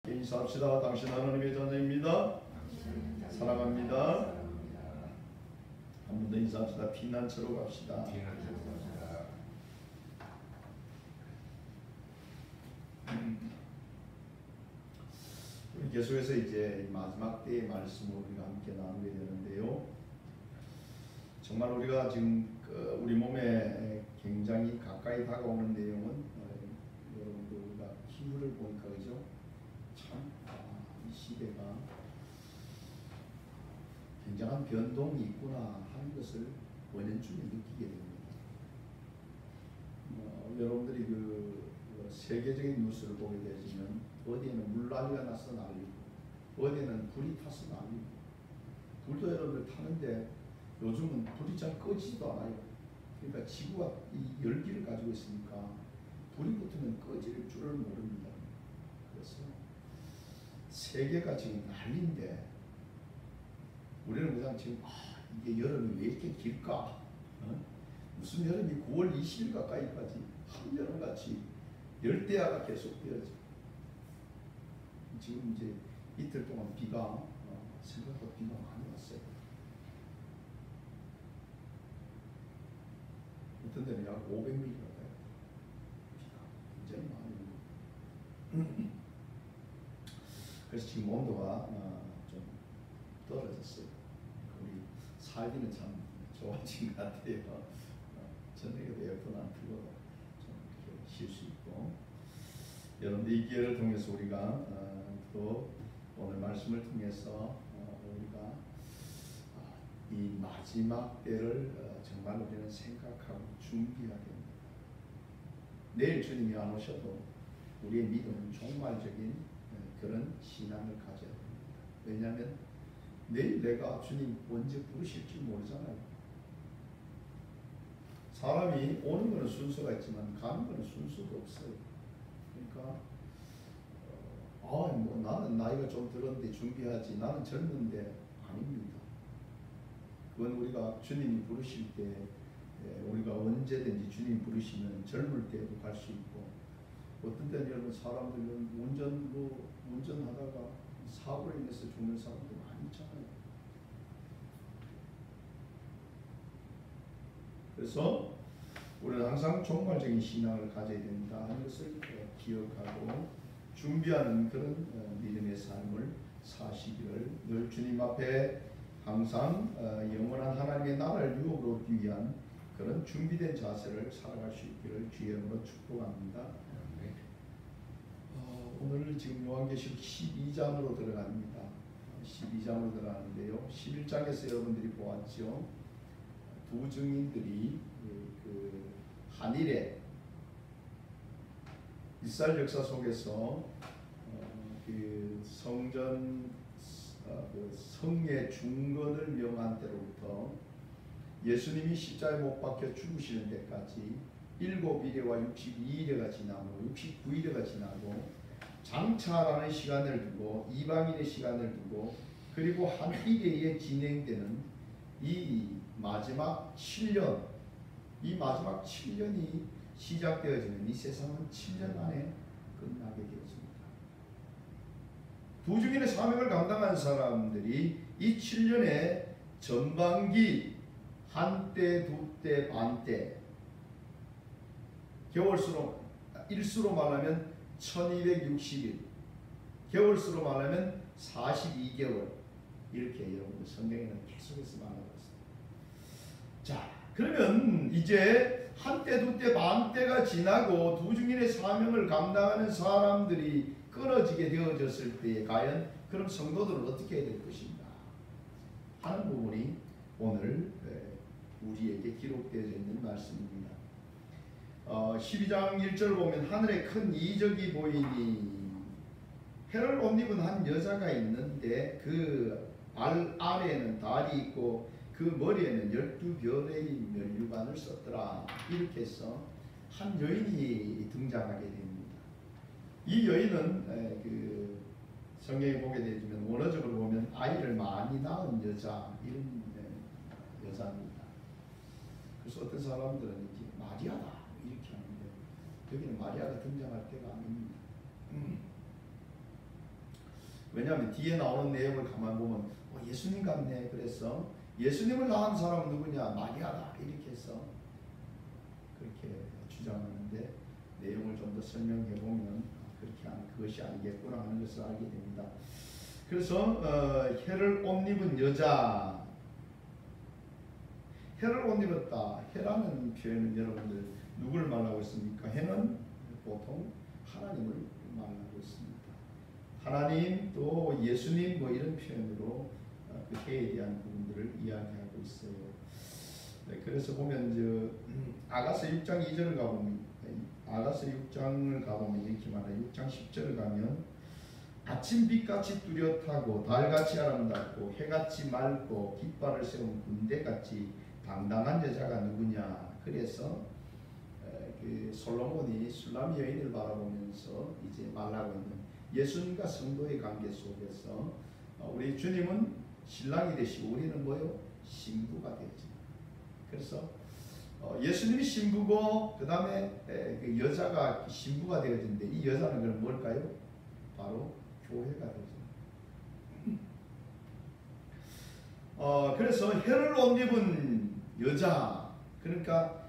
인사합시다. 당신 하나님의 자녀입니다. 사랑합니다. 한 번 더 인사합시다. 피난처로 갑시다. 우리 계속해서 이제 마지막 때의 말씀을 우리가 함께 나누게 되는데요. 정말 우리가 지금 우리 몸에 굉장히 가까이 다가오는 내용은 여러분들 우리가 기후를 보니까 그죠? 이 시대가 굉장한 변동이 있구나 하는 것을 원년쯤에 느끼게 됩니다. 여러분들이 세계적인 뉴스를 보게 되시면 어디에는 물난리가 나서 난리고 어디에는 불이 타서 난리고 불도 여러분들 타는데 요즘은 불이 잘 꺼지지도 않아요. 그러니까 지구가 이 열기를 가지고 있으니까 불이 붙으면 꺼질 줄을 모릅니다. 그래서 세계가 지금 난리인데 우리는 그냥 지금 이게 여름이 왜 이렇게 길까? 무슨 여름이 9월 20일 가까이까지 한여름같이 열대야가 계속되어져. 지금 이제 이틀 동안 비가 생각보다 비가 많이 왔어요. 어떤 데는 약 500mm 가까이 비가 굉장히 많이 오고 그래서 지금 온도가 좀 떨어졌어요. 우리 살기는 참 좋아진 것 같아요. 저녁에도 에어컨 안 틀고 좀 이렇게 쉴 수 있고. 여러분들 이 기회를 통해서 우리가 또 오늘 말씀을 통해서 우리가 이 마지막 때를 정말 우리는 생각하고 준비해야 됩니다. 내일 주님이 안 오셔도 우리의 믿음은 종말적인 그런 신앙을 가져야 됩니다. 왜냐하면 내일 내가 주님 언제 부르실지 모르잖아요. 사람이 오는 것은 순서가 있지만 가는 것은 순서가 없어요. 그러니까 뭐 나는 나이가 좀 들었는데 준비하지, 나는 젊은데 아닙니다. 그건 우리가 주님이 부르실 때 우리가 언제든지 주님이 부르시면 젊을 때도 갈 수 있고, 어떤 때는 여러분 사람들은 운전하다가 사고로 인해서 죽는 사람도 많이 있잖아요. 그래서 우리는 항상 종말적인 신앙을 가져야 된다 하는 것을 기억하고 준비하는 그런 믿음의 삶을 사시기를, 늘 주님 앞에 항상 영원한 하나님의 나라를 유업으로 얻기 위한 그런 준비된 자세를 살아갈 수 있기를 주의 이름으로 축복합니다. 오늘 지금 요한계시록 12장으로 들어갑니다. 12장으로 들어가는데요. 11장에서 여러분들이 보았죠. 두 증인들이 그 한일에 이스라엘 역사 속에서 그 성전 성의 중건을 명한 때로부터 예수님이 십자가에 못 박혀 죽으시는 데까지 7일에와 62일에가 지나고 69일에가 지나고 장차라는 시간을 두고 이방인의 시간을 두고 그리고 한 일회에 진행되는 이 마지막 7년, 이 마지막 7년이 시작되어지는 이 세상은 7년 안에 끝나게 되었습니다. 두 증인의 사명을 감당한 사람들이 이 7년의 전반기 한때, 두때, 반때, 겨울수로 일수로 말하면 1260일, 겨울수로 말하면 42개월, 이렇게 여러분들 성경에는 계속해서 말하고 있습니다. 자, 그러면 이제 한때, 두때, 반때가 지나고 두 증인의 사명을 감당하는 사람들이 끊어지게 되어졌을 때 과연 그럼 성도들은 어떻게 해야 될 것인가 하는 부분이 오늘 우리에게 기록되어 있는 말씀입니다. 12장 1절 보면 하늘에 큰 이적이 보이니 해를 옷 입은 한 여자가 있는데 그 발 아래에는 달이 있고 그 머리에는 12별의 면류관을 썼더라. 이렇게 해서 한 여인이 등장하게 됩니다. 이 여인은 그 성경에 보게 되면 원어적으로 보면 아이를 많이 낳은 여자, 이런 여자입니다. 그래서 어떤 사람들은 이제 마리아다 이렇게 하는데 여기는 마리아가 등장할 때가 아닙니다. 왜냐하면 뒤에 나오는 내용을 가만 보면 예수님 같네. 그래서 예수님을 낳은 사람은 누구냐? 마리아다. 이렇게 해서 그렇게 주장하는데 내용을 좀 더 설명해 보면 그것이 아니겠구나 하는 것을 알게 됩니다. 그래서 해를 옷 입은 여자, 해를 옷 입었다. 해라는 표현은 여러분들 누구를 말하고 있습니까? 해는 보통 하나님을 말하고 있습니다. 하나님 또 예수님 뭐 이런 표현으로 그 해에 대한 부분들을 이야기하고 있어요. 네, 그래서 보면 아가서 6장 2절을 가보면 아가서 6장을 가보면 이렇게 말해요. 6장 10절을 가면 아침 빛같이 뚜렷하고 달같이 아름답고 해같이 맑고 깃발을 세운 군대같이 당당한 여자가 누구냐. 그래서 그 솔로몬이 술람 여인을 바라보면서 이제 말하고 있는 예수님과 성도의 관계 속에서 우리 주님은 신랑이 되시고 우리는 뭐요? 신부가 되지. 그래서 예수님이 신부고 그 다음에 그 여자가 신부가 되어진데 이 여자는 그럼 뭘까요? 바로 교회가 되죠. 그래서 해를 옷 입은 여자, 그러니까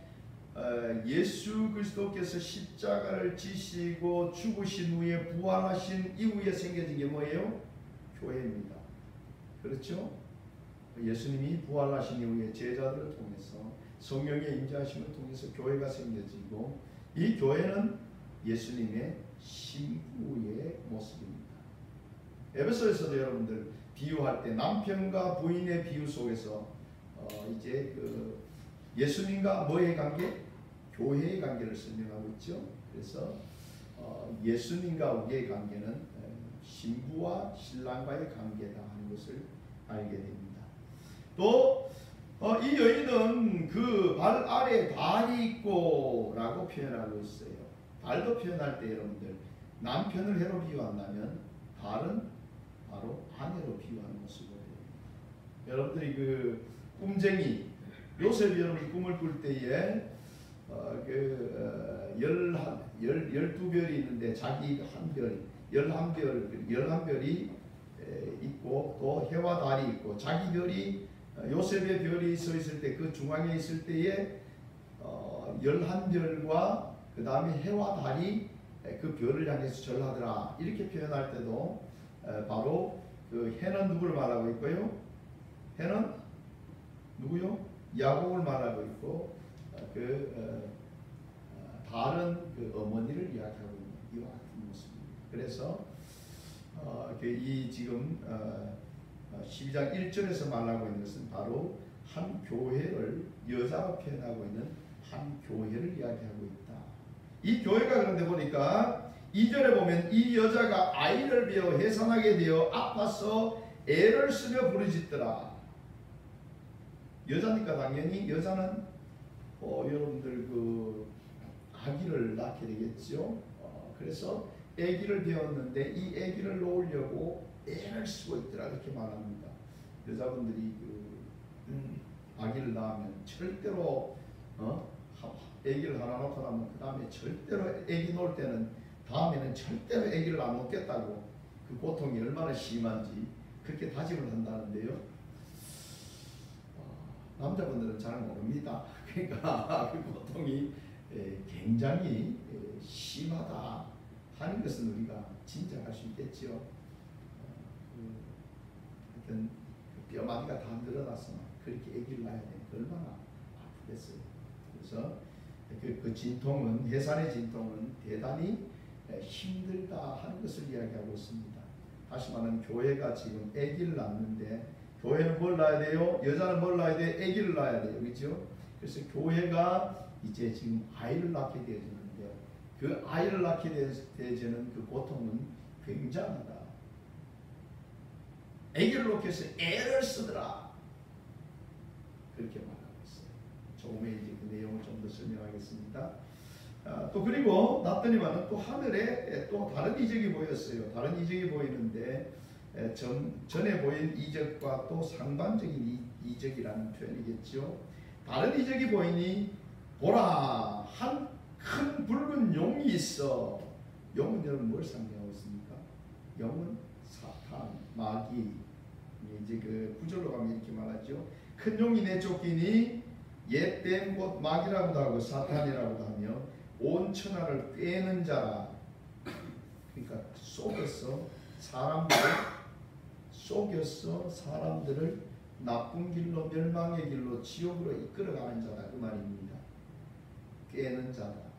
예수 그리스도께서 십자가를 지시고 죽으신 후에 부활하신 이후에 생겨진 게 뭐예요? 교회입니다. 그렇죠? 예수님이 부활하신 이후에 제자들을 통해서 성령의 임재하심을 통해서 교회가 생겨지고 이 교회는 예수님의 신부의 모습입니다. 에베소에서도 여러분들 비유할 때 남편과 부인의 비유 속에서 이제 그 예수님과 뭐의 관계? 교회의 관계를 설명하고 있죠. 그래서 예수님과 우리의 관계는 신부와 신랑과의 관계다 하는 것을 알게 됩니다. 또 이 여인은 그 발 아래 발이 있고 라고 표현하고 있어요. 발도 표현할 때 여러분들 남편을 해로 비유한다면 발은 바로 아내로 비유하는 모습을 해요. 여러분들이 그 꿈쟁이 요셉이 여러분 꿈을 꿀 때에 12별이 있는데 자기 한 별, 11별이 있고 또 해와 달이 있고 자기 별이 요셉의 별이 서 있을 때 그 중앙에 있을 때에 11별과 그 다음에 해와 달이 그 별을 향해서 절하더라. 이렇게 표현할 때도 바로 그 해는 누구를 말하고 있고요? 해는 누구요? 야곱을 말하고 있고 달은 그 어머니를 이야기하고 있는 이와 같은 모습입니다. 그래서 이 지금 12장 1절에서 말하고 있는 것은 바로 한 교회를 여자로 표현하고 있는 한 교회를 이야기하고 있다. 이 교회가 그런데 보니까 2절에 보면 이 여자가 아이를 베어 해산하게 되어 아파서 애를 쓰며 부르짖더라. 여자니까 당연히 여자는 여러분들 그 아기를 낳게 되겠죠. 그래서 아기를 배웠는데 이 아기를 놓으려고 애를 쓰고 있더라 이렇게 말합니다. 여자분들이 아기를 낳으면 절대로 아기를 하나 놓고 나면 그 다음에 절대로 아기 놓을 때는 다음에는 절대로 아기를 안 놓겠다고 그 고통이 얼마나 심한지 그렇게 다짐을 한다는데요. 남자분들은 잘 모릅니다. 그러니까 그 고통이 굉장히 심하다 하는 것은 우리가 짐작할 수 있겠죠. 하여튼 뼈마디가 다 늘어나서 그렇게 아기를 낳아야 되니까 얼마나 아프겠어요. 그래서 그 진통은 해산의 진통은 대단히 힘들다 하는 것을 이야기하고 있습니다. 다시 말하면 교회가 지금 아기를 낳는데 교회는 뭘 낳아야 돼요? 여자는 뭘 낳아야 돼요? 아기를 낳아야 돼요. 그렇죠? 그래서 교회가 이제 지금 아이를 낳게 되어지는데 그 아이를 낳게 되어지는 그 고통은 굉장하다. 아기를 놓기 위해서 애를 쓰더라. 그렇게 말하고 있어요. 조금에 이제 그 내용을 좀 더 설명하겠습니다. 또 그리고 났더니만은 또 하늘에 또 다른 이적이 보였어요. 다른 이적이 보이는데 전에 보인 이적과 또 상반적인 이적이라는 표현이겠죠. 다른 이적이 보이니 보라 한 큰 붉은 용이 있어. 용은 여러분 뭘 상징하고 있습니까? 용은 사탄, 마귀. 이제 그 구절로 가면 이렇게 말하죠. 큰 용이 내쫓기니 옛뱀 곧 마귀라고도 하고 사탄이라고도 하며 온 천하를 꿰는 자라. 그러니까 속여서 사람들을 나쁜 길로, 멸망의 길로, 지옥으로 이끌어가는 자다 그 말입니다. 꿰는 자다.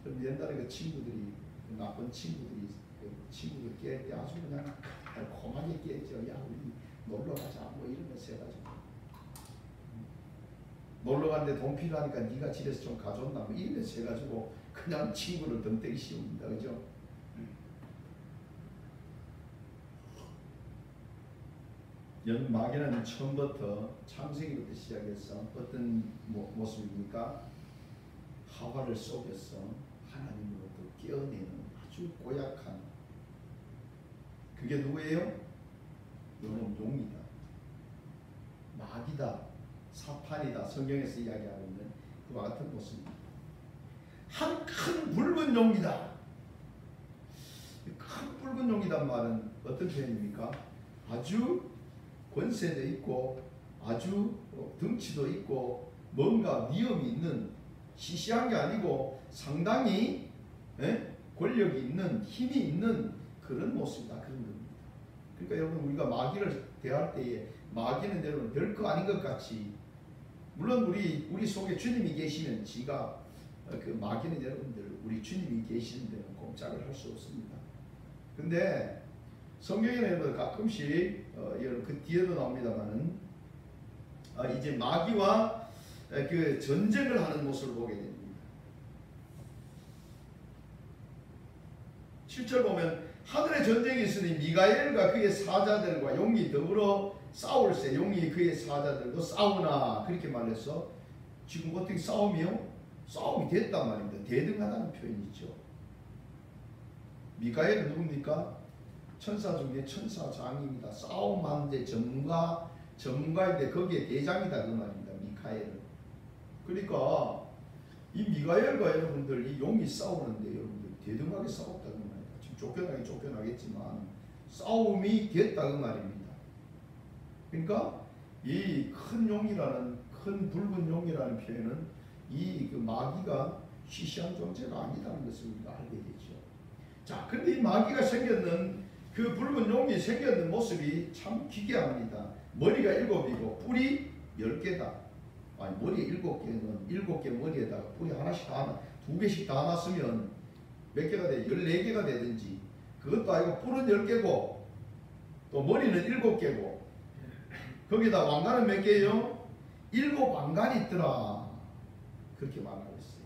그럼 옛날에 그 친구들이, 그 나쁜 친구들이 그 친구들 깰 때 아주 그냥 달콤하게 깨죠. 야, 우리 놀러 가자 뭐 이러면서 해가지고, 놀러 갔는데 돈 필요하니까 네가 집에서 좀 가져온다 뭐 이러면서 해가지고 그냥 친구를 덤때기 씌웁니다. 그죠? 마귀는 처음부터 창세기부터 시작해서 어떤 모습입니까? 하와를 속여서 하나님으로부터 깨어내는 아주 고약한, 그게 누구예요? 너는 용이다, 마귀다, 사탄이다. 성경에서 이야기하고 있는 그와 같은 모습입니다. 한 큰 붉은 용이다. 큰 붉은 용이란 말은 어떤 표현입니까? 아주 권세도 있고 아주 덩치도 있고 뭔가 위험이 있는, 시시한 게 아니고 상당히 권력이 있는, 힘이 있는 그런 모습이다, 그런 겁니다. 그러니까 여러분, 우리가 마귀를 대할 때에 마귀는 여러분 별거 아닌 것 같이, 물론 우리 속에 주님이 계시면 지가 그 마귀는 여러분들 우리 주님이 계시는 데는 꼼짝을 할 수 없습니다. 근데 성경에는 여러분 가끔씩 여러분 그 뒤에도 나옵니다만은 이제 마귀와 그 전쟁을 하는 모습을 보게 됩니다. 7절 보면 하늘에 전쟁이 있으니 미가엘과 그의 사자들과 용이 더불어 싸울세. 용이 그의 사자들도 싸우나, 그렇게 말해서 지금 어떻게 싸움이 됐단 말입니다. 대등하다는 표현이죠. 미가엘은 누굽니까? 천사 중에 천사장입니다. 싸움하는데 전문가인데 거기에 대장이다 그 말입니다. 미카엘은. 그러니까 이 미가엘과 여러분들 이 용이 싸우는데 여러분들 대등하게 싸웠다 그 말입니다. 지금 쫓겨나겠지만 싸움이 됐다 그 말입니다. 그러니까 이 큰 용이라는, 큰 붉은 용이라는 표현은 이 그 마귀가 시시한 존재가 아니다는 것을 우리가 알게 되죠. 자, 근데 이 마귀가 생겼는 그 붉은 용이 생겼는 모습이 참 기괴합니다. 머리가 7이고 뿔이 10개다. 아니, 머리 7개는 7개 머리에다가 뿔이 하나씩 다, 2개씩 다 놨으면 몇 개가 돼? 14개가 되든지. 그것도 아니고 뿔은 10개고 또 머리는 7개고 거기다 왕관은 몇 개예요? 7 왕관이 있더라. 그렇게 말하고 있어요.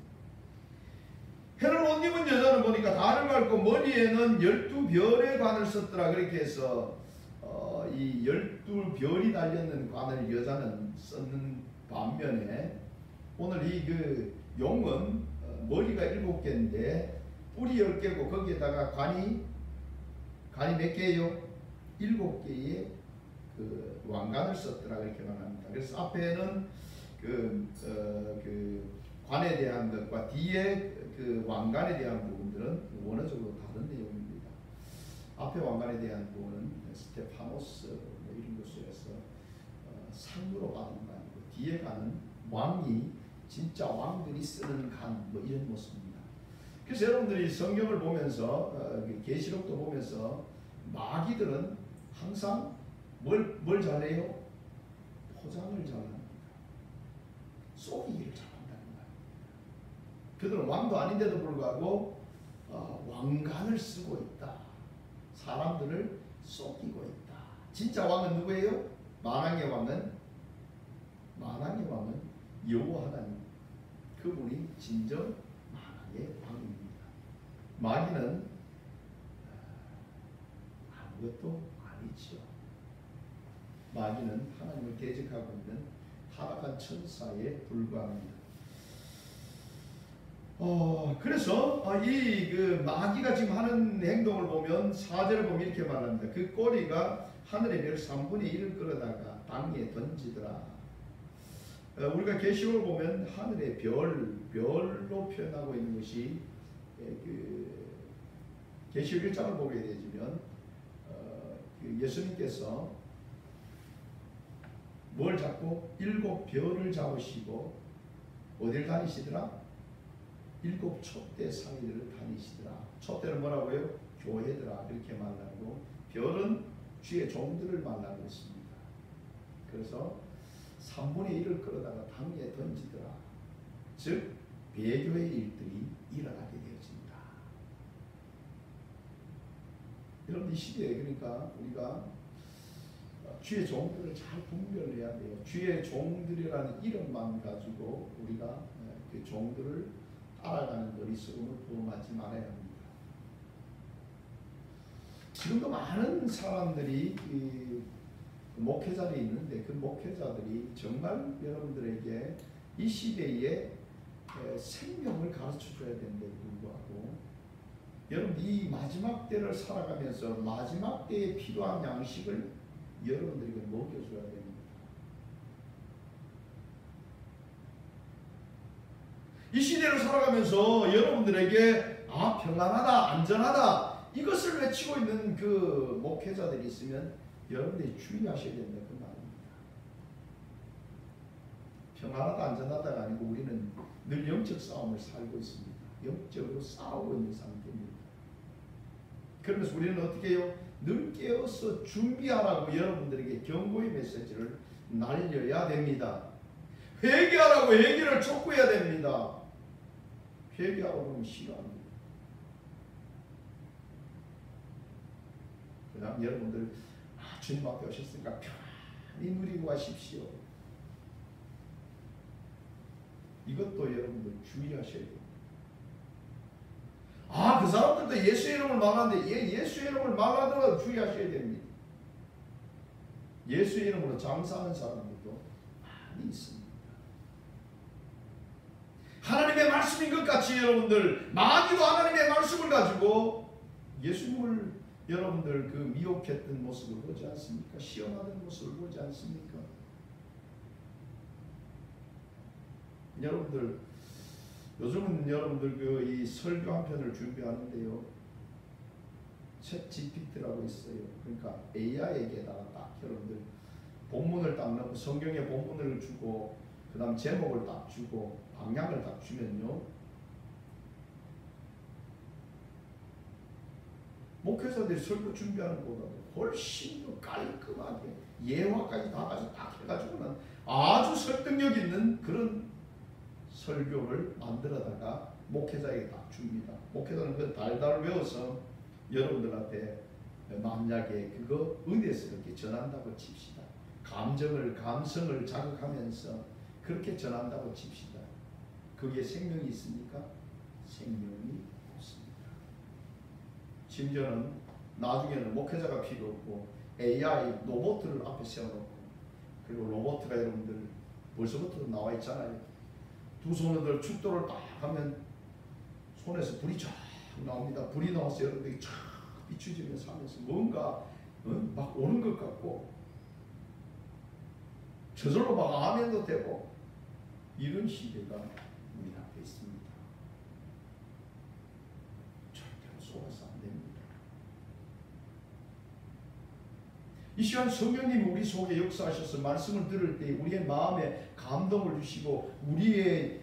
해를 못 입은 여자는 보니까 달을 밟고 머리에는 12별의 관을 썼더라. 그렇게 해서 이 12별이 달렸는 관을 여자는 썼는 반면에 오늘 이 그 용은 머리가 7개인데 뿔이 10개고 거기에다가 관이 몇 개예요? 7개의 그 왕관을 썼더라. 그렇게 말합니다. 그래서 앞에는 그 관에 대한 것과 뒤에 그 왕관에 대한 부분들은 원어적으로 다른 내용입니다. 앞에 왕관에 대한 부분은 스테파노스 뭐 이런 것에서 상으로 받은 관이고, 뒤에 관은 왕이 진짜 왕들이 쓰는 관 뭐 이런 모습입니다. 그래서 여러분들이 성경을 보면서 계시록도 보면서 마귀들은 항상 뭘 잘해요? 포장을 잘합니다. 속이기를 잘한다는 말입니다. 그들은 왕도 아닌데도 불구하고 왕관을 쓰고 있다. 사람들을 속이고 있다. 진짜 왕은 누구예요? 만왕의 왕은 여호와 하나님. 그분이 진정 만왕의 왕입니다. 마귀는 아무것도 아니죠. 마귀는 하나님을 대적하고 있는 타락한 천사에 불과합니다. 그래서 이 그 마귀가 지금 하는 행동을 보면 4절을 보면 이렇게 말합니다. 그 꼬리가 하늘의 별 3분의 1을 끌어다가 땅에 던지더라. 우리가 계시록을 보면 하늘의 별로 표현하고 있는 것이 그 계시록 1장을 보게 되면 예수님께서 뭘 잡고 7 별을 잡으시고 어딜 다니시더라? 7 촛대 상인들을 다니시더라. 촛대는 뭐라고요? 교회더라. 그렇게 말하고 별은 주의 종들을 말하고 있습니다. 그래서 3분의 1을 끌어다가 땅에 던지더라. 즉 배교의 일들이 일어나게 되어진다. 여러분 이 시대에 그러니까 우리가 주의 종들을 잘 분별해야 돼요. 주의 종들이라는 이름만 가지고 우리가 그 종들을 따라가는 어리석음을 범하지 말아야 합니다. 지금도 많은 사람들이 목회자들이 있는데 그 목회자들이 정말 여러분들에게 이 시대에 생명을 가르쳐 줘야 되는데 불구하고 여러분 이 마지막 때를 살아가면서 마지막 때에 필요한 양식을 여러분들에게 먹여줘야 됩니다. 이 시대를 살아가면서 여러분들에게 평안하다, 안전하다 이것을 외치고 있는 그 목회자들이 있으면 여러분들이 주의하셔야 된다 그 말입니다. 평안하다, 안전하다가 아니고 우리는 늘 영적 싸움을 살고 있습니다. 영적으로 싸우고 있는 상태입니다. 그러면서 우리는 어떻게 해요? 늘 깨어서 준비하라고 여러분들에게 경고의 메시지를 날려야 됩니다. 회개하라고 회개를 촉구해야 됩니다. 회개하라고 하면 싫어합니다. 그 다음 여러분들 주님 앞에 오셨으니까 편히 누리고 가십시오. 이것도 여러분들 주의하셔야 돼요. 그 사람들도 예수의 이름을 말하는데 예수의 이름을 말하더라도 주의하셔야 됩니다. 예수의 이름으로 장사하는 사람들도 많이 있습니다. 하나님의 말씀인 것 같이 여러분들 마귀도 하나님의 말씀을 가지고 예수님을 여러분들 그 미혹했던 모습을 보지 않습니까? 시험하던 모습을 보지 않습니까? 여러분들 요즘은 여러분들 그 이 설교 한 편을 준비하는데요. 챗 GPT라고 있어요. 그러니까 AI에게다가 딱 여러분들 본문을 딱 넣고 성경의 본문을 주고 그 다음 제목을 딱 주고 방향을 딱 주면요. 목회자들이 설교 준비하는 것보다 훨씬 더 깔끔하게 예화까지 다 가지고 딱 해가지고는 아주 설득력 있는 그런 설교를 만들어다가 목회자에게 딱 줍니다. 목회자는 그 달달 외워서 여러분들한테 만약에 그거 은혜스럽게 전한다고 칩시다. 감성을 자극하면서 그렇게 전한다고 칩시다. 거기에 생명이 있습니까? 생명이 없습니다. 심지어는 나중에는 목회자가 필요 없고 AI 로봇을 앞에 세워놓고 그리고 로봇가 여러분들 벌써부터 나와 있잖아요. 두 손을 축도를 딱 하면 손에서 불이 쫙 나옵니다. 불이 나와서 여러분들이 쫙 비추지면서 하면서 뭔가 막 오는 것 같고 저절로 막 아멘도 되고 이런 시대가 우리 앞에 있습니다. 절대로 속아서 안 됩니다. 이 시간 성령님이 우리 속에 역사하셔서 말씀을 들을 때 우리의 마음에 감동을 주시고 우리의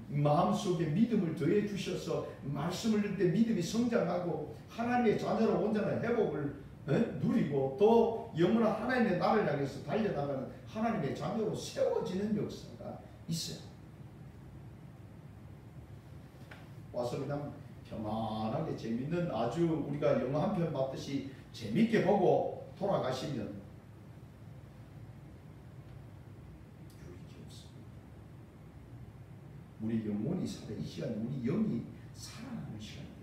마음속에 믿음을 더해 주셔서 말씀을 들을 때 믿음이 성장하고 하나님의 자녀로 온전한 회복을 누리고 또 영원한 하나님의 나라를 향해서 달려나가는 하나님의 자녀로 세워지는 역사가 있어요. 와서 그냥 평안하게 재밌는 아주 우리가 영화 한 편 봤듯이 재밌게 보고 돌아가시면 유익이 없습니다. 우리 영혼이 살아 이 시간 우리 영이 살아나는 시간이에요.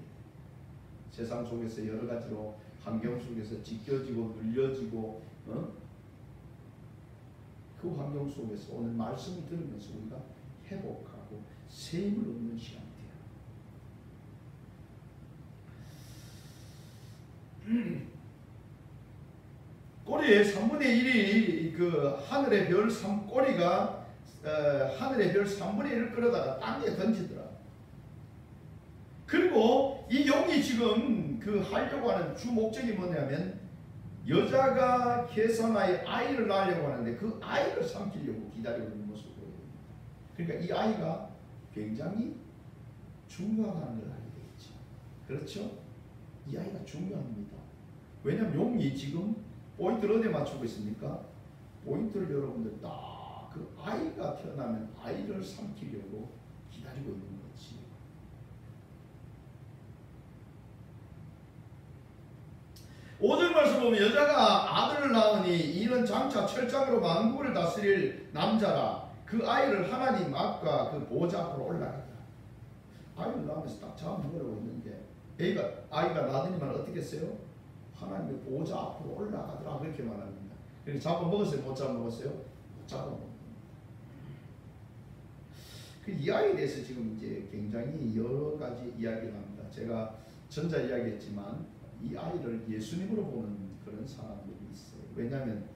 세상 속에서 여러 가지로 환경 속에서 지켜지고 눌려지고 그 환경 속에서 오늘 말씀을 들으면서 우리가 회복하고 새 힘을 얻는 시간이 돼요. 꼬리에 3분의 1이 그 하늘의 별 꼬리가 하늘의 별 3분의 1을 끌어다가 땅에 던지더라. 그리고 이 용이 지금 그 하려고 하는 주 목적이 뭐냐면 여자가 계산하에 아이를 낳으려고 하는데 그 아이를 삼키려고 기다리고 있는 모습을 보여요. 그러니까 이 아이가 굉장히 중요하다는 걸 알게 되겠죠. 그렇죠? 이 아이가 중요합니다. 왜냐하면 용이 지금 포인트를 어디에 맞추고 있습니까? 포인트를 여러분들 딱 그 아이가 태어나면 아이를 삼키려고 기다리고 있는 거지. 오늘 말씀 보면 여자가 아들을 낳으니 이는 장차 철장으로 만국을 다스릴 남자라. 그 아이를 하나님 앞과 그 보좌 앞으로 올라가다. 아이를 낳으면서 딱 잡아먹으려고 했는데 아이가 나더니만 어떻게 했어요? 하나님의 보좌 앞으로 올라가더라 그렇게 말합니다. 그래서 잡아먹었어요? 못 잡아먹었어요? 못 잡아먹었어요. 이 아이에 대해서 지금 이제 굉장히 여러 가지 이야기를 합니다. 제가 전자 이야기했지만 이 아이를 예수님으로 보는 그런 사람들이 있어요. 왜냐하면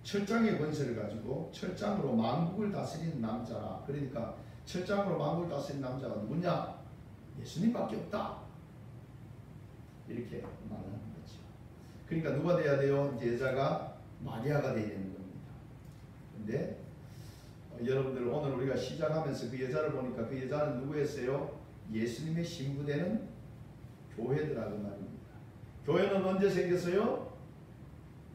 철장의 권세를 가지고 철장으로 만국을 다스리는 남자라. 그러니까 철장으로 만국을 다스리는 남자가 누구냐? 예수님밖에 없다. 이렇게 말하는 거죠. 그러니까 누가 돼야 돼요? 이제 여자가 마리아가 돼야 되는 겁니다. 근데 여러분들 오늘 우리가 시작하면서 그 여자를 보니까 그 여자는 누구였어요? 예수님의 신부되는 교회더라고 말입니다. 교회는 언제 생겼어요?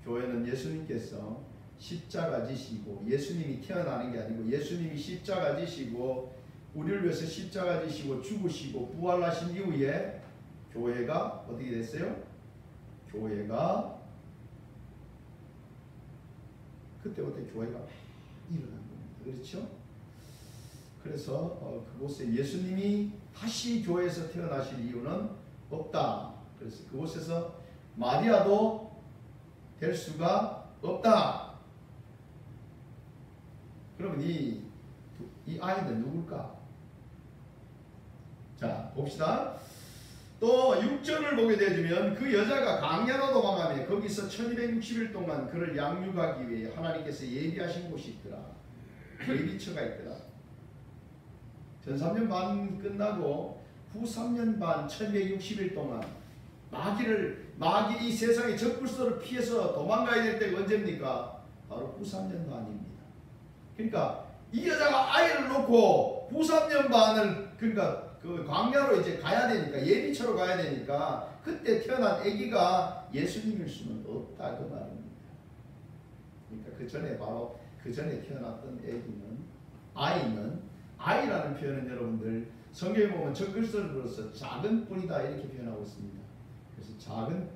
교회는 예수님께서 십자가 지시고 예수님이 태어나는 게 아니고 예수님이 십자가 지시고 우리를 위해서 십자가 지시고 죽으시고 부활하신 이후에 교회가 어떻게 됐어요? 교회가 그때부터 교회가 일어난 겁니다. 그렇죠? 그래서 그곳에 예수님이 다시 교회에서 태어나실 이유는 없다. 그래서 그곳에서 마리아도 될 수가 없다. 그러면 이 아이는 누굴까? 자, 봅시다. 또 6절을 보게 되면 그 여자가 광야로 도망하며 거기서 1260일 동안 그를 양육하기 위해 하나님께서 예비하신 곳이 있더라. 예비처가 있더라. 전 3년 반 끝나고 후 3년 반 1260일 동안 마귀 이 세상의 적불소를 피해서 도망가야 될 때가 언제입니까? 바로 후 3년 반입니다. 그러니까 이 여자가 아이를 놓고 후 3년 반을 그러니까 그 광야로 이제 가야 되니까 예비처로 가야 되니까 그때 태어난 아기가 예수님일 수는 없다 그 말입니다. 그러니까 그 전에 바로 그 전에 태어났던 아이라는 표현은 여러분들 성경에 보면 적글서를 불어서 작은 뿔이다 이렇게 표현하고 있습니다. 그래서 작은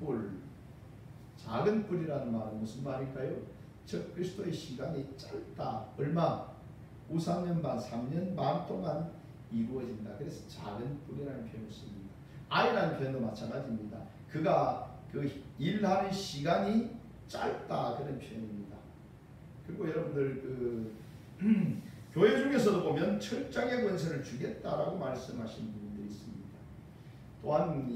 뿔이라는 말은 무슨 말일까요? 적그리스도의 시간이 짧다. 얼마? 후 3년 반, 3년 반 동안 이루어진다. 그래서 작은 뿔이라는 표현을 씁니다. 아이라는 표현도 마찬가지입니다. 그가 그 일하는 시간이 짧다 그런 표현입니다. 그리고 여러분들 교회 중에서도 보면 철장의 권세를 주겠다라고 말씀하신 분들이 있습니다. 또한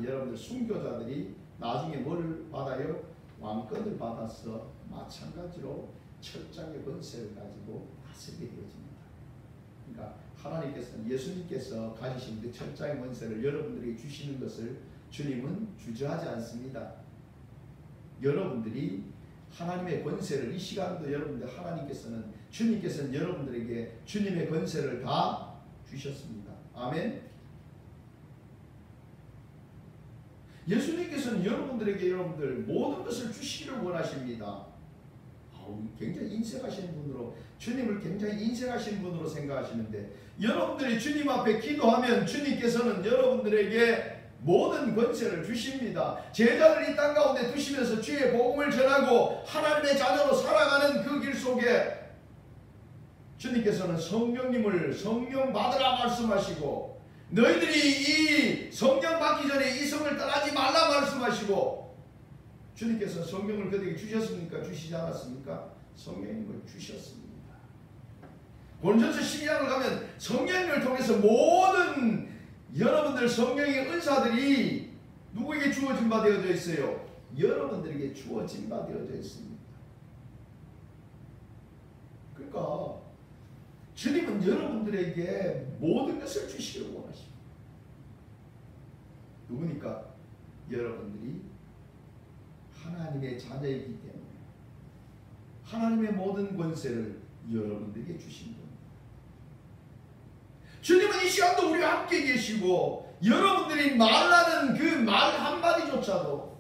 여러분들 순교자들이 나중에 뭘 받아요? 왕권을 받아서 마찬가지로 철장의 권세를 가지고 다스리게 되어집니다. 그러니까 하나님께서는 예수님께서 가지신 그 철장의 권세를 여러분들에게 주시는 것을 주님은 주저하지 않습니다. 여러분들이 하나님의 권세를 이 시간도 여러분들 주님께서는 여러분들에게 주님의 권세를 다 주셨습니다. 아멘. 예수님께서는 여러분들 모든 것을 주시기를 원하십니다. 굉장히 인색하신 분으로 주님을 굉장히 인색하신 분으로 생각하시는데 여러분들이 주님 앞에 기도하면 주님께서는 여러분들에게 모든 권세를 주십니다. 제자들 이 땅 가운데 두시면서 주의 복음을 전하고 하나님의 자녀로 살아가는 그 길 속에 주님께서는 성령 받으라 말씀하시고 너희들이 이 성령 받기 전에 이 성을 떠나지 말라 말씀하시고 주님께서 성령을 그들에게 주셨습니까? 주시지 않았습니까? 성령님을 주셨습니다. 고린도전서 12장을 가면 성령님을 통해서 모든 여러분들 성령의 은사들이 누구에게 주어진 바 되어져 있어요? 여러분들에게 주어진 바 되어져 있습니다. 그러니까 주님은 여러분들에게 모든 것을 주시기를 원하십니다. 누구니까? 여러분들이 하나님의 자녀이기 때문에 하나님의 모든 권세를 여러분들에게 주신 겁니다. 주님은 이 시간도 우리와 함께 계시고 여러분들이 말하는 그 말 한마디조차도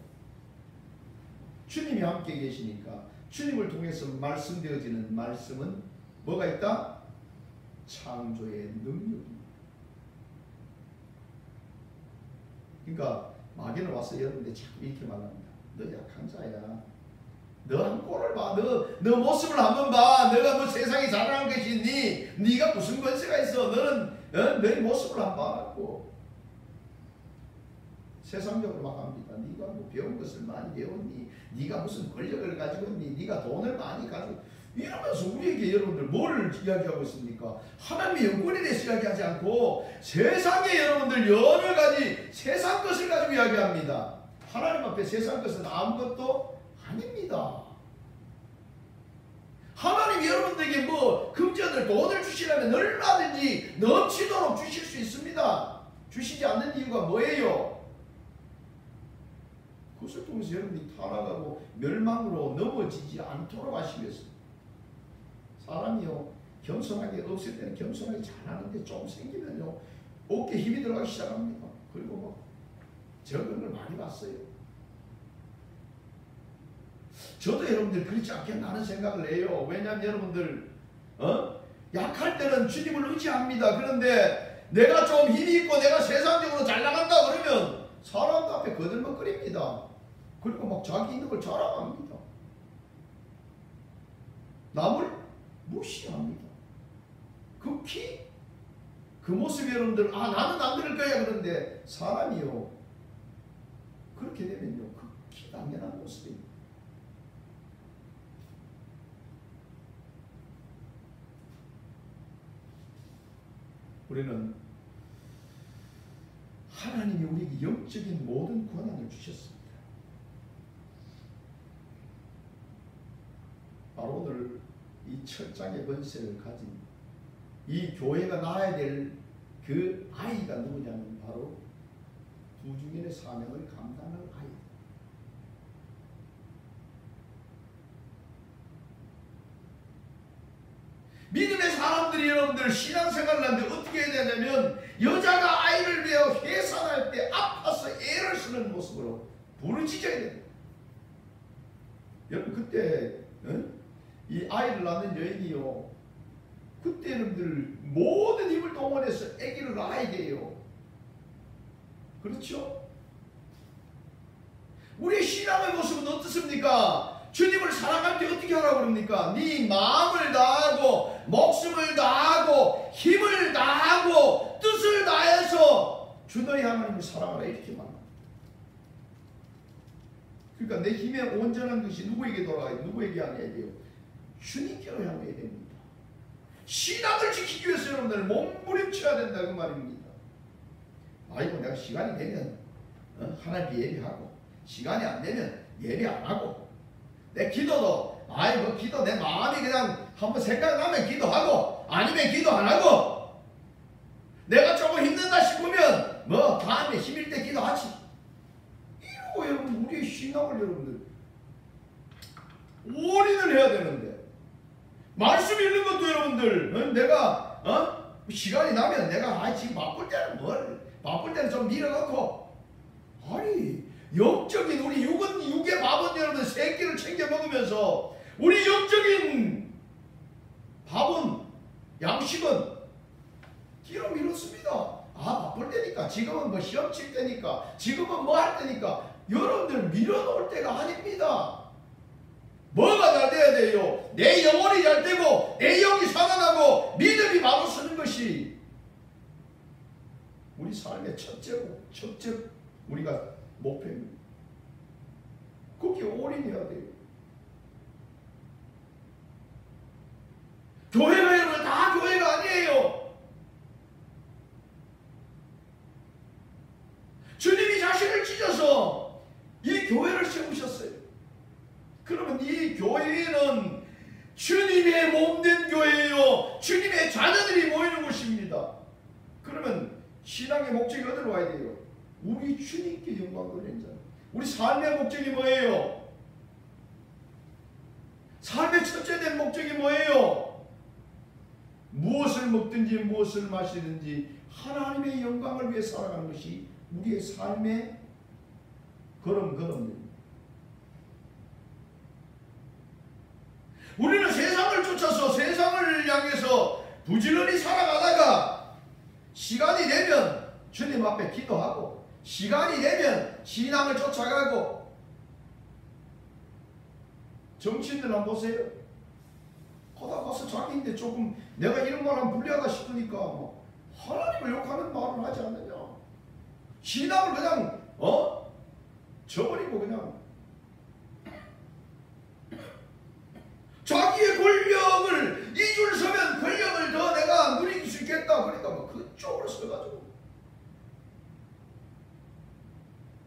주님이 함께 계시니까 주님을 통해서 말씀되어지는 말씀은 뭐가 있다? 창조의 능력입니다. 그러니까 마귀는 와서 여러분들 자꾸 이렇게 말합니다. 너 약한 자야. 너 한 꼴을 봐. 너 모습을 한번 봐. 너가 뭐 세상에 자랑한 것이 있니? 네가 무슨 권세가 있어? 너는 너의 모습을 한번 봐갖고 세상적으로 막 합니다. 네가 뭐 배운 것을 많이 배웠니? 네가 무슨 권력을 가지고 있니? 네가 돈을 많이 가지고 이러면서 우리에게 여러분들 뭘 이야기하고 있습니까? 하나님의 영권에 대해서 이야기하지 않고 세상에 여러분들 여러 가지 세상 것을 가지고 이야기합니다. 하나님 앞에 세상 것은 아무것도 아닙니다. 하나님이 여러분들에게 뭐 금전을 돈을 주시려면 얼마든지 넘치도록 주실 수 있습니다. 주시지 않는 이유가 뭐예요? 그것을 통해서 여러분들이 타락하고 멸망으로 넘어지지 않도록 하시기 위해서. 사람이요 겸손하게 없을 때는 겸손하게 잘하는데 좀 생기면요 어깨에 힘이 들어가기 시작합니다. 그리고 뭐 적은 걸 많이 봤어요. 저도 여러분들 그렇지 않겠나는 생각을 해요. 왜냐하면 여러분들 약할 때는 주님을 의지합니다. 그런데 내가 좀 힘이 있고 내가 세상적으로 잘 나간다 그러면 사람들 앞에 거들먹거립니다. 그리고 막 자기 있는 걸 자랑합니다. 남을 무시합니다. 극히 그 모습이 여러분들 나는 안 그럴 거야 그런데 사람이요 그렇게 되면요 극히 당연한 모습입니다. 우리는 하나님이 우리에게 영적인 모든 권한을 주셨습니다. 바로 오늘 이 철장의 권세를 가진 이 교회가 낳아야 될 그 아이가 누구냐면 바로 부중인의 사명을 감당할 아이. 믿음의 사람들이 여러분들 신앙생활을 하는데 어떻게 해야 되냐면 여자가 아이를 위해 해산할 때 아파서 애를 쓰는 모습으로 부르짖어야 됩니다. 여러분 그때 이 아이를 낳는 여인이요 그때 여러분들 모든 힘을 동원해서 아기를 낳아야 돼요. 그렇죠? 우리의 신앙의 모습은 어떻습니까? 주님을 사랑할 때 어떻게 하라고 그럽니까? 네 마음을 다하고 목숨을 다하고 힘을 다하고 뜻을 다해서 주 너희 하나님을 사랑하라 이렇게 말합니다. 그러니까 내 힘의 온전한 것이 누구에게 돌아가요? 누구에게 향해야 돼요? 주님께로 향해야 됩니다. 신앙을 지키기 위해서 여러분들 몸부림쳐야 된다 그 말입니다. 아이고 내가 시간이 되면 하나님 예배하고 시간이 안 되면 예배 안 하고 내 기도도 아이고 기도 내 마음이 그냥 한번 생각나면 기도하고 아니면 기도 안 하고 내가 조금 힘든다 싶으면 뭐 다음에 힘일 때 기도하지. 이러고 여러분 우리의 신앙을 여러분들 올인을 해야 되는데 말씀 읽는 것도 여러분들 내가 시간이 나면 내가 지금 바쁠 때는 바쁠 때는 좀 밀어넣고 아니 영적인 우리 육의 밥은 여러분들 세 끼를 챙겨 먹으면서 우리 영적인 밥은 양식은 뒤로 미뤘습니다. 바쁠 때니까 지금은 뭐 시험 칠 때니까 지금은 뭐 할 때니까 여러분들 밀어놓을 때가 아닙니다. 뭐가 잘 돼야 돼요? 내 영혼이 잘 되고 내 영이 살아나고 믿음이 바로 서는 것이 우리 삶의 첫째 우리가 목표입니다. 거기에 올인해야 돼요. 교회가 여러분 다 교회가 아니에요. 주님이 자신을 찢어서 이 교회를 세우셨어요. 그러면 이 교회는 주님의 몸된 교회예요. 주님의 자녀들이 모이는 곳입니다. 그러면 신앙의 목적이 어디로 와야 돼요? 우리 주님께 영광 돌리는 자들. 우리 삶의 목적이 뭐예요? 삶의 첫째된 목적이 뭐예요? 무엇을 먹든지 무엇을 마시든지 하나님의 영광을 위해 살아가는 것이 우리의 삶의 걸음걸음입니다. 우리는 세상을 쫓아서 세상을 향해서 부지런히 살아가다가 시간이 되면 주님 앞에 기도하고 시간이 되면 신앙을 쫓아가고. 정치인들 한번 보세요. 하다 가서 자기인데 조금 내가 이런 말 하면 불리하다 싶으니까 뭐 하나님을 욕하는 말을 하지 않느냐. 신앙을 그냥 저버리고 그냥 자기의 권력을 이 줄 서면 권력을 더 내가 누릴 수 있겠다. 그러니까 뭐 그쪽으로 서가지고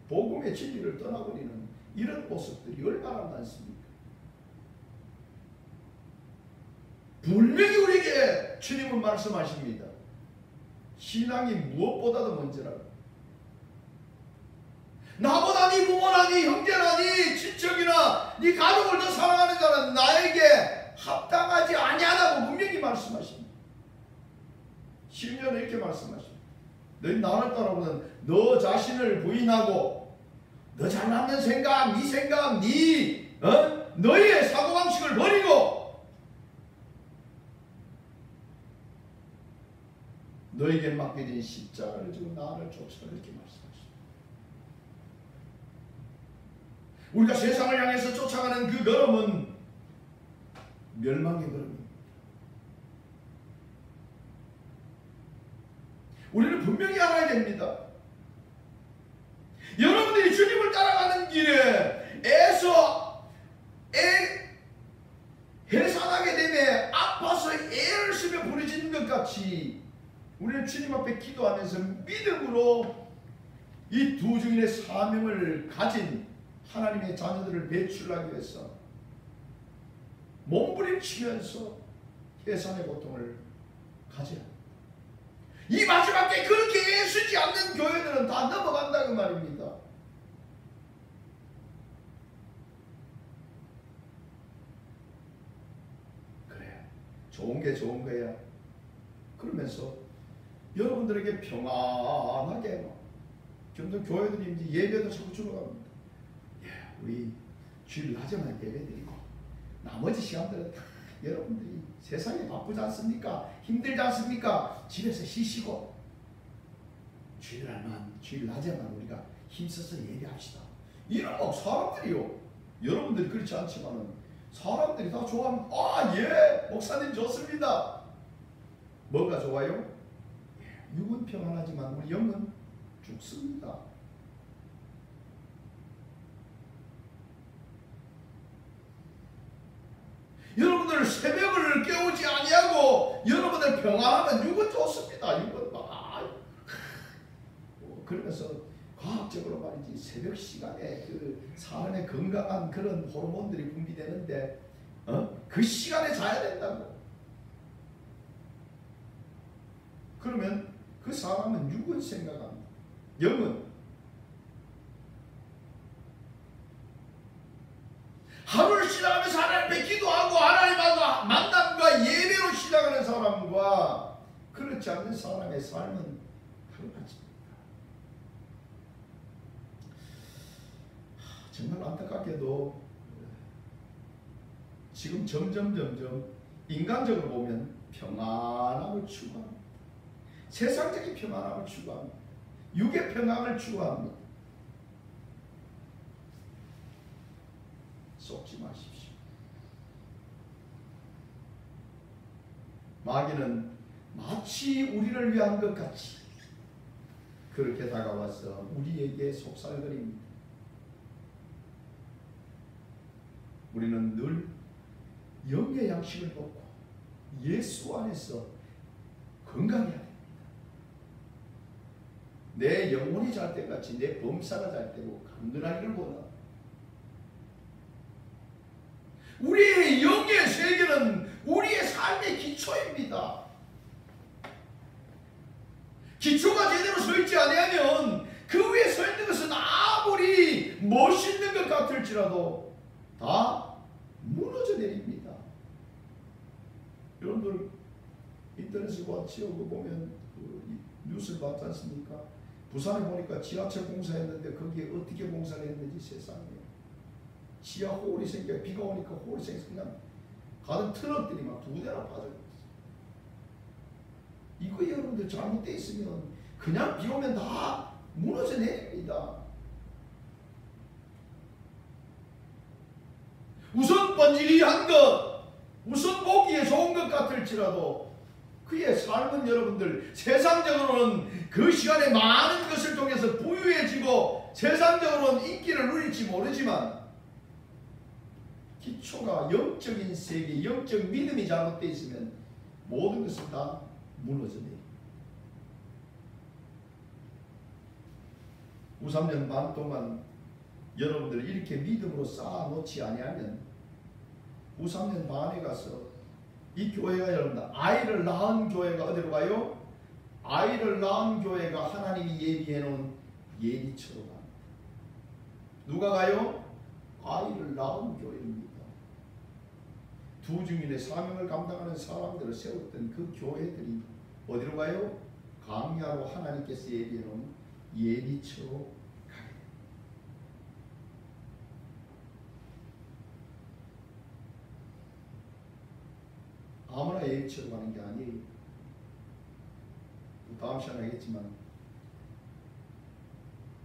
복음의 진리를 떠나버리는 이런 모습들이 얼마나 많습니까? 분명히 우리에게 주님은 말씀하십니다. 신앙이 무엇보다도 먼저라고. 나보다 네 부모나 네 형제나 네 친척이나 네 가족을 더 사랑하는 자는 나에게 합당하지 아니하다고 분명히 말씀하십니다. 심지어는 이렇게 말씀하십니다. 너희 나를 따라보면 너 자신을 부인하고 너 잘났는 생각, 네 생각, 너희의 사고방식을 버리고 너에게 맡겨진 십자가를 지고 나를 쫓아라. 이렇게 말씀하십니다. 우리가 세상을 향해서 쫓아가는 그 걸음은 멸망의 걸음입니다. 우리는 분명히 알아야 됩니다. 여러분들이 주님을 따라가는 길에 해산하게 되면 아파서 애를 쓰며 부르짖는 것 같이 우리는 주님 앞에 기도하면서 믿음으로 이 두 증인의 사명을 가진 하나님의 자녀들을 배출하기 위해서 몸부림치면서 해산의 고통을 가져야 합니다. 이 마지막 때 그렇게 애쓰지 않는 교회들은 다 넘어간다 그 말입니다. 그래, 좋은 게 좋은 거야. 그러면서 여러분들에게 평안하게 점점 교회들이 이제 예배도 자꾸 줄어갑니다. 우리 주일 낮에만 예배드리고 나머지 시간들은 다 여러분들이 세상에 바쁘지 않습니까? 힘들지 않습니까? 집에서 쉬시고 주일 낮에만 우리가 힘써서 예배합시다. 이런 사람들이요. 여러분들이 그렇지 않지만은 사람들이 다 좋아하면 예 목사님 좋습니다. 뭐가 좋아요? 육은 평안하지만 우리 영은 죽습니다. 여러분들 새벽을 깨우지 아니하고 여러분들 평안하면 육은 좋습니다. 육은 그러면서 과학적으로 말이지 새벽 시간에 그 사람의 건강한 그런 호르몬들이 분비되는데 그 시간에 자야 된다고. 그러면 그 사람은 육은 생각합니다. 영은 하루를 시작하면서 하나님께 기도하고 하나님과 만남과 예배로 시작하는 사람과 그렇지 않는 사람의 삶은 달라집니다. 정말 안타깝게도 지금 점점 인간적으로 보면 평안함을 추구합니다. 세상적인 평안함을 추구합니다. 육의 평안을 추구합니다. 속지 마십시오. 마귀는 마치 우리를 위한 것 같이 그렇게 다가와서 우리에게 속살거립니다. 우리는 늘 영의 양식을 먹고 예수 안에서 건강해야 됩니다. 내 영혼이 잘 때같이 내 범사가 잘 때고 강건하기를 원합니다. 우리의 영의 세계는 우리의 삶의 기초입니다. 기초가 제대로 서 있지 아니하면 그 위에 할지라도 다 무너져 내립니다. 여러분들 인터넷에 지역을 보면 그 뉴스를 봤지 않습니까? 부산에 보니까 지하철 공사했는데 거기에 어떻게 공사를 했는지 세상에 지하 홀이 생겨 비가 오니까 홀이 생겨서 그냥 가던 트럭들이 막 2대나 빠져있어요. 이거 여러분들 잘못되어 있으면 그냥 비 오면 다 무너져 내립니다. 우선 번지리한 것, 우선 보기에 좋은 것 같을지라도 그의 삶은 여러분들 세상적으로는 그 시간에 많은 것을 통해서 부유해지고 세상적으로는 인기를 누릴지 모르지만 기초가 영적인 세계, 영적 믿음이 잘못되어 있으면 모든 것은 다 무너져 내립니다. 후 3년 반 동안 여러분들 이렇게 믿음으로 쌓아놓지 아니하면 후 3년 반에 가서 이 교회가 여러분들 아이를 낳은 교회가 어디로 가요? 아이를 낳은 교회가 하나님이 예비해 놓은 예비처로 갑니다. 누가 가요? 아이를 낳은 교회입니다. 두 증인의 사명을 감당하는 사람들을 세웠던 그 교회들이 어디로 가요? 강야로 하나님께서 예비해 놓은 예비처로 가게 됩니다. 아무나 예비처로 가는 게 아니에요. 다음 시간에 하겠지만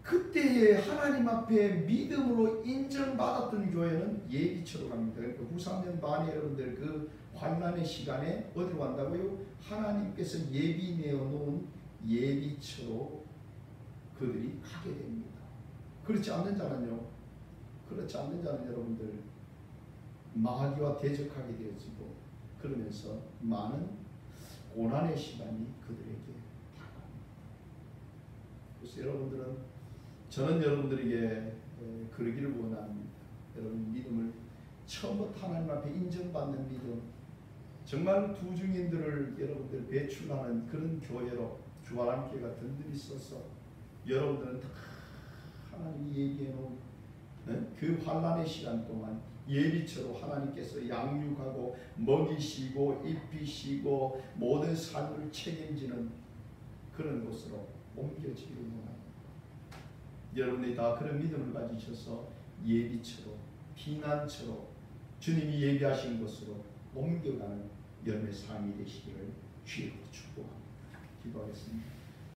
그때에 하나님 앞에 믿음으로 인정받았던 교회는 예비처로 갑니다. 그러니까 후 3년 반에 여러분들 그 환난의 시간에 어디로 간다고요? 하나님께서 예비내어 놓은 예비처로 그들이 가게 됩니다. 그렇지 않는 자는요, 그렇지 않는 자는 여러분들 마귀와 대적하게 되어지고 그러면서 많은 고난의 시간이 그들에게 다가옵니다. 그래서 여러분들은 저는 여러분들에게 그러기를 원합니다. 여러분 믿음을 처음부터 하나님 앞에 인정받는 믿음, 정말 두 증인들을 여러분들 배출하는 그런 교회로 주하람교회가 든든히 있어서 여러분들은 다 하나님이 예비해 놓은 그 환난의 시간 동안 예비처로 하나님께서 양육하고 먹이시고 입히시고 모든 삶을 책임지는 그런 곳으로 옮겨지기를 원합니다. 여러분들이 다 그런 믿음을 가지셔서 예비처로 피난처로 주님이 예비하신 곳으로 옮겨가는 여러분의 삶이 되시기를 주의로 축복합니다. 기도하겠습니다.